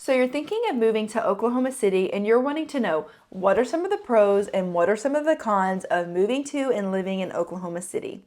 So you're thinking of moving to Oklahoma City and you're wanting to know what are some of the pros and what are some of the cons of moving to and living in Oklahoma City.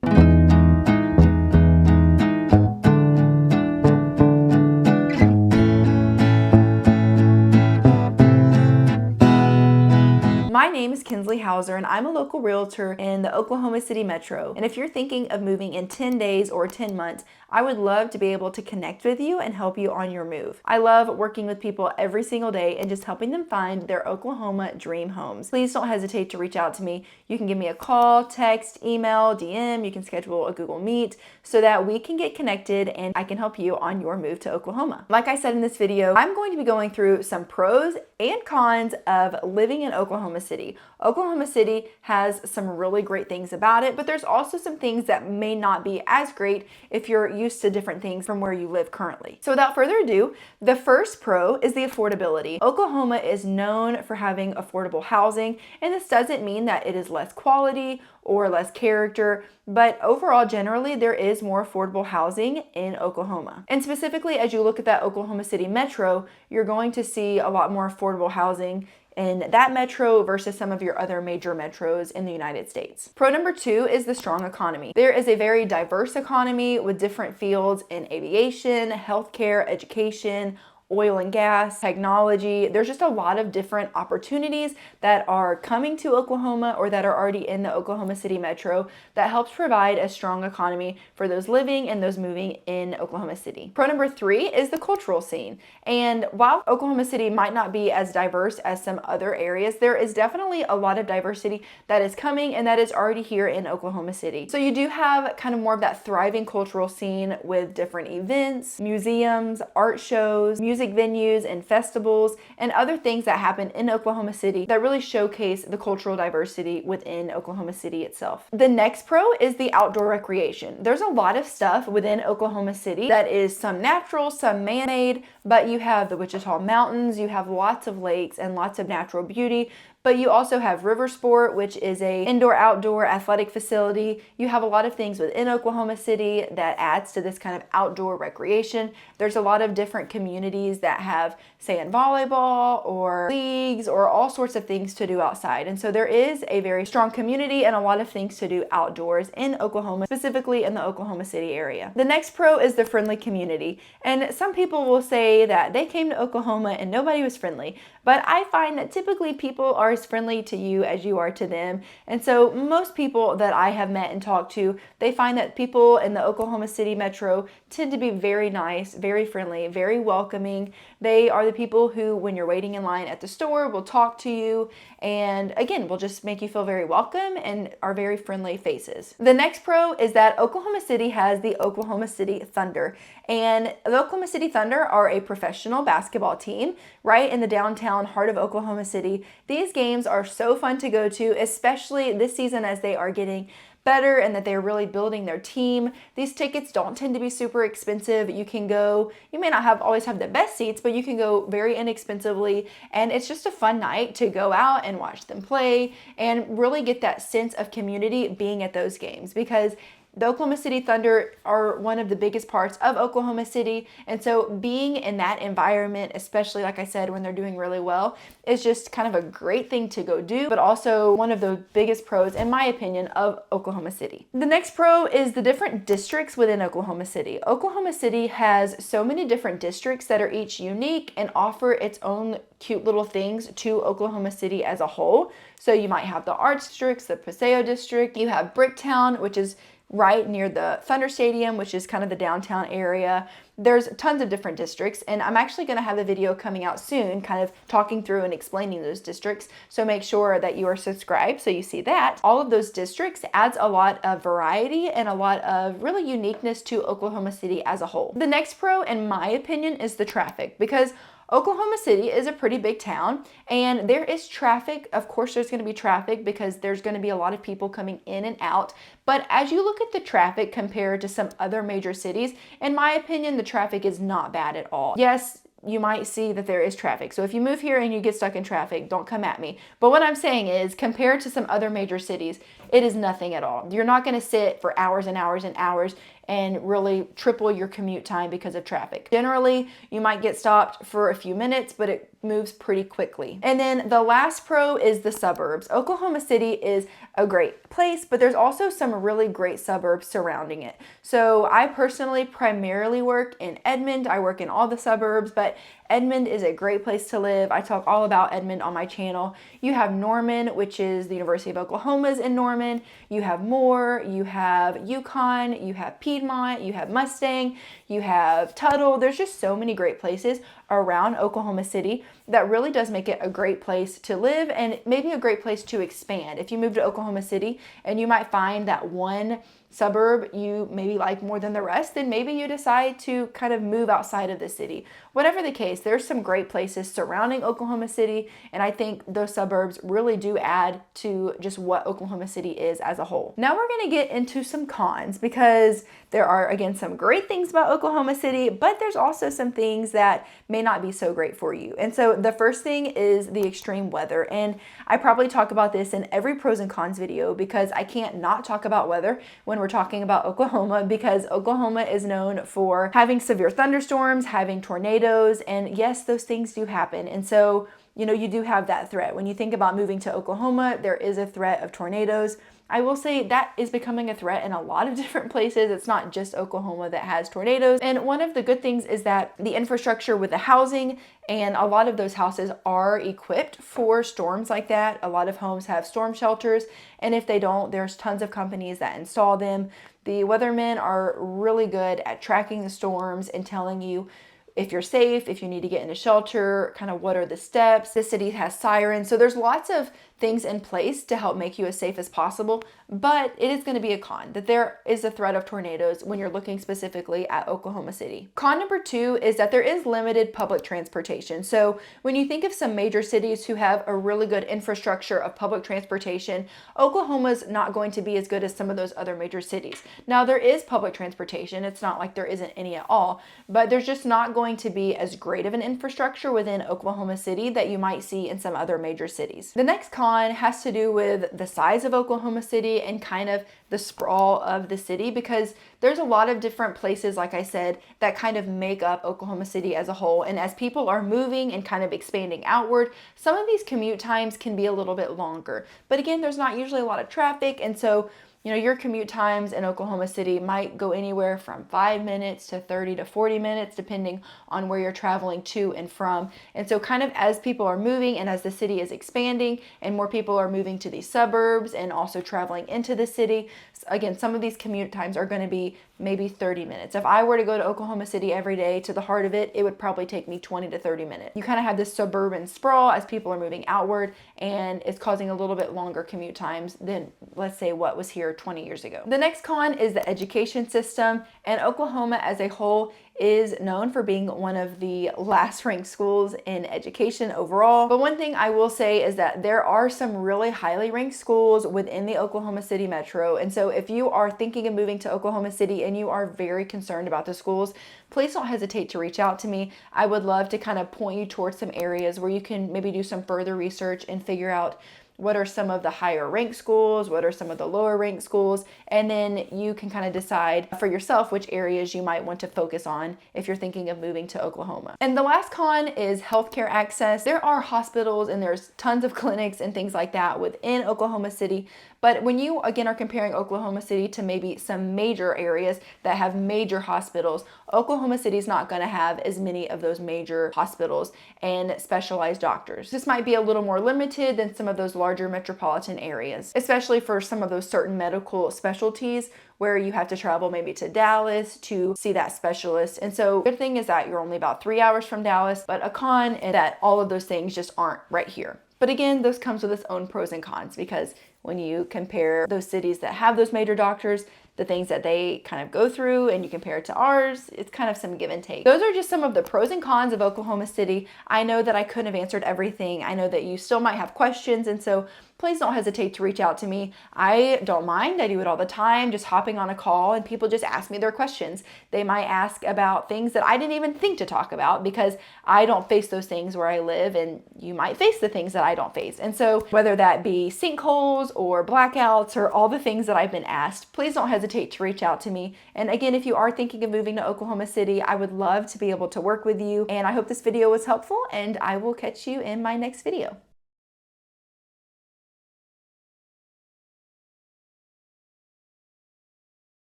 My name is Kinsley and I'm a local realtor in the Oklahoma City Metro. And if you're thinking of moving in 10 days or 10 months, I would love to be able to connect with you and help you on your move. I love working with people every single day and just helping them find their Oklahoma dream homes. Please don't hesitate to reach out to me. You can give me a call, text, email, DM. You can schedule a Google Meet so that we can get connected and I can help you on your move to Oklahoma. Like I said in this video, I'm going to be going through some pros and cons of living in Oklahoma City. Oklahoma City has some really great things about it, but there's also some things that may not be as great if you're used to different things from where you live currently. So without further ado, the first pro is the affordability. Oklahoma is known for having affordable housing, and this doesn't mean that it is less quality or less character, but overall, generally, there is more affordable housing in Oklahoma. And specifically, as you look at that Oklahoma City Metro, you're going to see a lot more affordable housing in that metro versus some of your other major metros in the United States. Pro number 2 is the strong economy. There is a very diverse economy with different fields in aviation, healthcare, education, oil and gas, technology. There's just a lot of different opportunities that are coming to Oklahoma or that are already in the Oklahoma City Metro that helps provide a strong economy for those living and those moving in Oklahoma City. Pro number 3 is the cultural scene. And while Oklahoma City might not be as diverse as some other areas, there is definitely a lot of diversity that is coming and that is already here in Oklahoma City. So you do have kind of more of that thriving cultural scene with different events, museums, art shows, music venues and festivals and other things that happen in Oklahoma City that really showcase the cultural diversity within Oklahoma City itself. The next pro is the outdoor recreation. There's a lot of stuff within Oklahoma City that is some natural, some man-made, but you have the Wichita Mountains, you have lots of lakes and lots of natural beauty. But you also have River Sport, which is a indoor-outdoor athletic facility. You have a lot of things within Oklahoma City that adds to this kind of outdoor recreation. There's a lot of different communities that have sand volleyball or leagues or all sorts of things to do outside. And so there is a very strong community and a lot of things to do outdoors in Oklahoma, specifically in the Oklahoma City area. The next pro is the friendly community. And some people will say that they came to Oklahoma and nobody was friendly. But I find that typically people are as friendly to you as you are to them. And so most people that I have met and talked to, they find that people in the Oklahoma City Metro tend to be very nice, very friendly, very welcoming. They are the people who, when you're waiting in line at the store, will talk to you and again, will just make you feel very welcome and are very friendly faces. The next pro is that Oklahoma City has the Oklahoma City Thunder. And the Oklahoma City Thunder are a professional basketball team right in the downtown heart of Oklahoma City. These games are so fun to go to, especially this season as they are getting better and that they're really building their team. These tickets don't tend to be super expensive. You can go, you may not always have the best seats, but you can go very inexpensively. And it's just a fun night to go out and watch them play and really get that sense of community being at those games, because the Oklahoma City Thunder are one of the biggest parts of Oklahoma City. And so being in that environment, especially like I said, when they're doing really well, is just kind of a great thing to go do, but also one of the biggest pros, in my opinion, of Oklahoma City. The next pro is the different districts within Oklahoma City. Oklahoma City has so many different districts that are each unique and offer its own cute little things to Oklahoma City as a whole. So you might have the Arts Districts, the Paseo District, you have Bricktown, which is right near the Thunder Stadium, which is kind of the downtown area. There's tons of different districts, and I'm actually going to have a video coming out soon kind of talking through and explaining those districts, so make sure that you are subscribed so you see that. All of those districts adds a lot of variety and a lot of really uniqueness to Oklahoma City as a whole. The next pro, in my opinion, is the traffic, because Oklahoma City is a pretty big town and there is traffic. Of course, there's going to be traffic because there's going to be a lot of people coming in and out. But as you look at the traffic compared to some other major cities, in my opinion, the traffic is not bad at all. Yes, you might see that there is traffic. So if you move here and you get stuck in traffic, don't come at me. But what I'm saying is, compared to some other major cities, it is nothing at all. You're not going to sit for hours and hours and hours and really triple your commute time because of traffic. Generally, you might get stopped for a few minutes, but it moves pretty quickly. And then the last pro is the suburbs. Oklahoma City is a great place, but there's also some really great suburbs surrounding it. So I personally primarily work in Edmond. I work in all the suburbs, but Edmond is a great place to live. I talk all about Edmond on my channel. You have Norman, which is the University of Oklahoma's in Norman. You have Moore, you have Yukon, you have Piedmont, you have Mustang, you have Tuttle. There's just so many great places around Oklahoma City that really does make it a great place to live and maybe a great place to expand. If you move to Oklahoma City and you might find that one suburb you maybe like more than the rest, then maybe you decide to kind of move outside of the city. Whatever the case, there's some great places surrounding Oklahoma City, and I think those suburbs really do add to just what Oklahoma City is as a whole. Now we're going to get into some cons, because there are, again, some great things about Oklahoma City, but there's also some things that may not be so great for you. And so the first thing is the extreme weather, and I probably talk about this in every pros and cons video because I can't not talk about weather when we're talking about Oklahoma, because Oklahoma is known for having severe thunderstorms, having tornadoes, and yes, those things do happen. And so, you know, you do have that threat. When you think about moving to Oklahoma, there is a threat of tornadoes. I will say that is becoming a threat in a lot of different places. It's not just Oklahoma that has tornadoes. And one of the good things is that the infrastructure with the housing, and a lot of those houses are equipped for storms like that. A lot of homes have storm shelters, and if they don't, there's tons of companies that install them. The weathermen are really good at tracking the storms and telling you if you're safe, if you need to get in a shelter, kind of what are the steps. The city has sirens. So there's lots of things in place to help make you as safe as possible, but it is going to be a con that there is a threat of tornadoes when you're looking specifically at Oklahoma City. Con number 2 is that there is limited public transportation. So when you think of some major cities who have a really good infrastructure of public transportation, Oklahoma's not going to be as good as some of those other major cities. Now, there is public transportation. It's not like there isn't any at all, but there's just not going to be as great of an infrastructure within Oklahoma City that you might see in some other major cities. The next con has to do with the size of Oklahoma City and kind of the sprawl of the city, because there's a lot of different places, like I said, that kind of make up Oklahoma City as a whole. And as people are moving and kind of expanding outward, some of these commute times can be a little bit longer. But again, there's not usually a lot of traffic, and so you know, your commute times in Oklahoma City might go anywhere from 5 minutes to 30 to 40 minutes, depending on where you're traveling to and from. And so kind of as people are moving and as the city is expanding and more people are moving to these suburbs and also traveling into the city, again, some of these commute times are going to be maybe 30 minutes. If I were to go to Oklahoma City every day to the heart of it, it would probably take me 20 to 30 minutes. You kind of have this suburban sprawl as people are moving outward, and it's causing a little bit longer commute times than, let's say, what was here 20 years ago. The next con is the education system, and Oklahoma as a whole is known for being one of the last ranked schools in education overall. But one thing I will say is that there are some really highly ranked schools within the Oklahoma City metro. And so if you are thinking of moving to Oklahoma City and you are very concerned about the schools, please don't hesitate to reach out to me. I would love to kind of point you towards some areas where you can maybe do some further research and figure out what are some of the higher ranked schools, what are some of the lower ranked schools, and then you can kind of decide for yourself which areas you might want to focus on if you're thinking of moving to Oklahoma. And the last con is healthcare access. There are hospitals and there's tons of clinics and things like that within Oklahoma City, but when you, again, are comparing Oklahoma City to maybe some major areas that have major hospitals, Oklahoma City is not going to have as many of those major hospitals and specialized doctors. This might be a little more limited than some of those larger metropolitan areas, especially for some of those certain medical specialties where you have to travel maybe to Dallas to see that specialist. And so the good thing is that you're only about 3 hours from Dallas, but a con is that all of those things just aren't right here. But again, those comes with its own pros and cons, because when you compare those cities that have those major doctors, the things that they kind of go through, and you compare it to ours, it's kind of some give and take. Those are just some of the pros and cons of Oklahoma City. I know that I couldn't have answered everything. I know that you still might have questions, and so please don't hesitate to reach out to me. I don't mind. I do it all the time, just hopping on a call and people just ask me their questions. They might ask about things that I didn't even think to talk about because I don't face those things where I live, and you might face the things that I don't face. And so whether that be sinkholes tornadoes or blackouts or all the things that I've been asked, please don't hesitate to reach out to me. And again, if you are thinking of moving to Oklahoma City, I would love to be able to work with you. And I hope this video was helpful, and I will catch you in my next video.